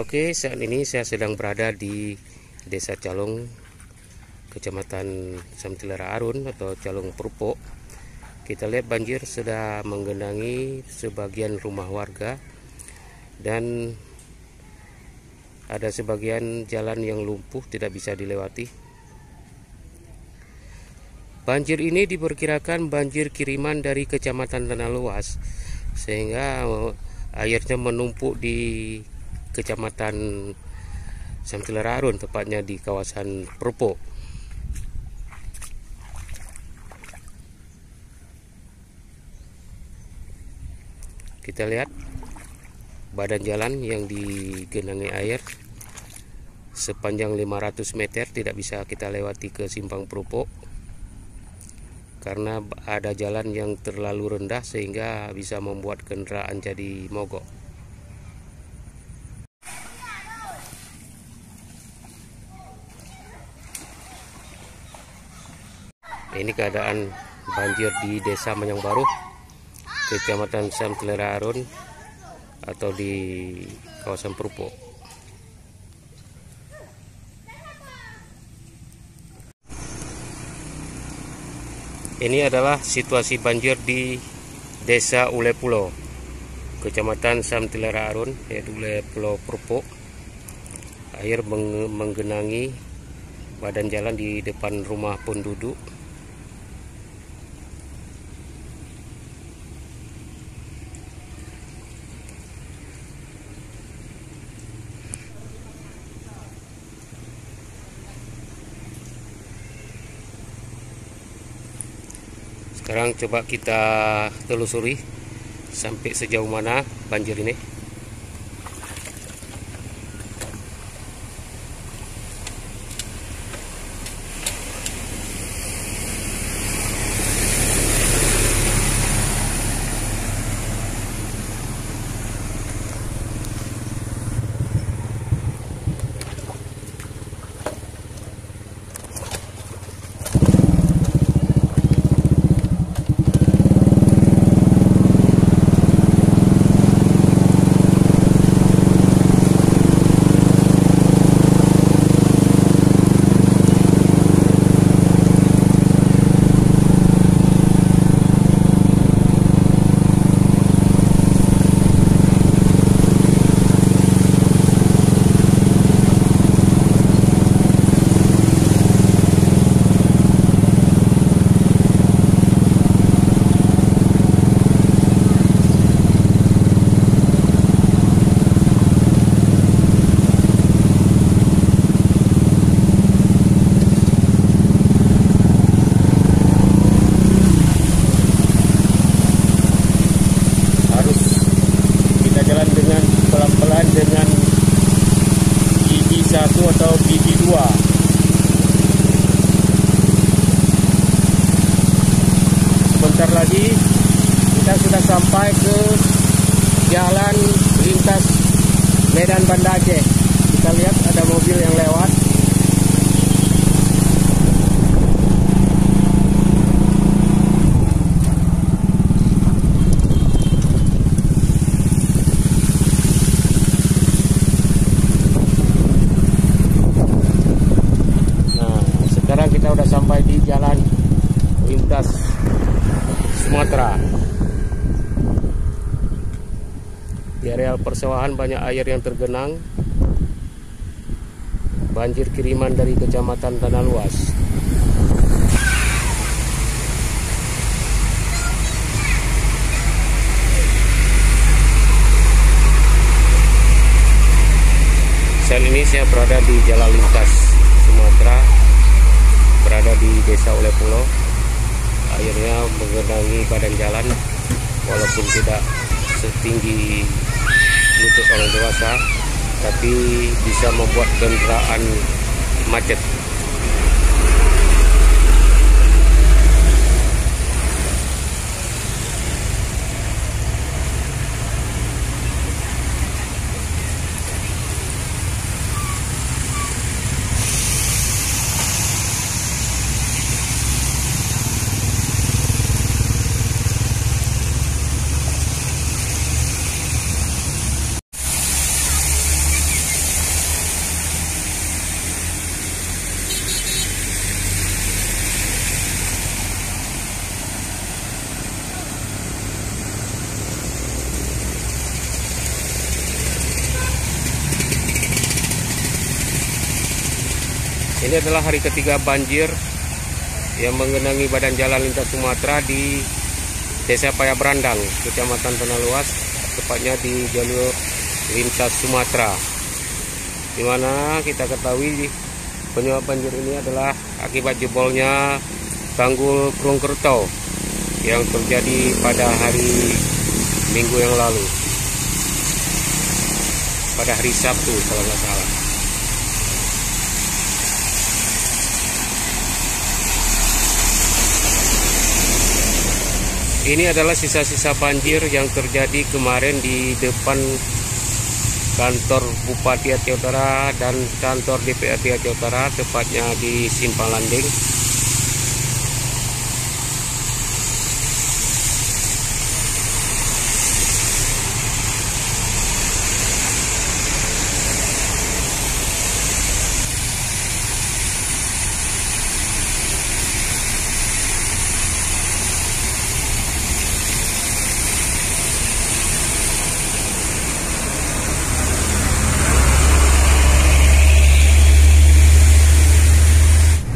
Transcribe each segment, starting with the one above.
Oke, saat ini saya sedang berada di Desa Calung, Kecamatan Samtilera Arun atau Calung Purpo. Kita lihat banjir sudah menggenangi sebagian rumah warga dan ada sebagian jalan yang lumpuh tidak bisa dilewati. Banjir ini diperkirakan banjir kiriman dari Kecamatan Tanah Luas, sehingga airnya menumpuk di Kecamatan Samtilera Arun, tepatnya di kawasan Purpo. Kita lihat badan jalan yang digenangi air sepanjang 500 meter tidak bisa kita lewati ke Simpang Purpo karena ada jalan yang terlalu rendah sehingga bisa membuat kendaraan jadi mogok. Ini keadaan banjir di Desa Manyang Baru, Kecamatan Samtilera Arun atau di kawasan Purpo. Ini adalah situasi banjir di Desa Ulepulo, Kecamatan Samtilera Arun, yaitu Ulepulo Purpo. Air menggenangi badan jalan di depan rumah penduduk. Sekarang coba kita telusuri sampai sejauh mana banjir ini. Dengan gigi 1 atau gigi 2. Sebentar lagi kita sudah sampai ke jalan lintas Medan Banda Aceh. Kita lihat ada mobil yang lewat. Kita udah sampai di jalan lintas Sumatera. Di areal persawahan banyak air yang tergenang. Banjir kiriman dari Kecamatan Tanah Luas. Saat ini saya berada di jalan lintas Sumatera, berada di Desa Ulepulo. Airnya menggenangi badan jalan walaupun tidak setinggi lutut orang dewasa, tapi bisa membuat kendaraan macet. Ini adalah hari ketiga banjir yang menggenangi badan jalan lintas Sumatera di Desa Payabrandang, Kecamatan Tanah Luas, tepatnya di jalur lintas Sumatera. Di mana kita ketahui penyebab banjir ini adalah akibat jebolnya tanggul Krungkerto yang terjadi pada hari Minggu yang lalu, pada hari Sabtu kalau nggak salah. Ini adalah sisa-sisa banjir yang terjadi kemarin di depan kantor Bupati Aceh Utara dan kantor DPRD Aceh Utara, tepatnya di Simpang Landing.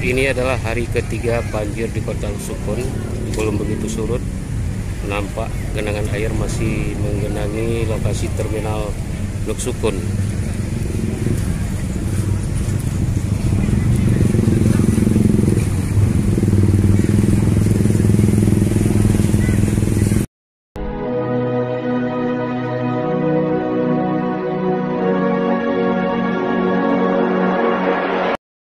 Ini adalah hari ketiga banjir di Kota Sukun, belum begitu surut. Nampak genangan air masih menggenangi lokasi terminal Luk Sukun.